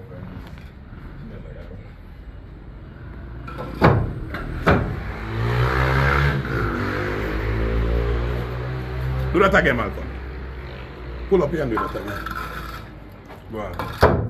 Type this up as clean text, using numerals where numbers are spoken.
friends. Never ever. Do that again, Malcolm. Pull up here and do that again. Go on.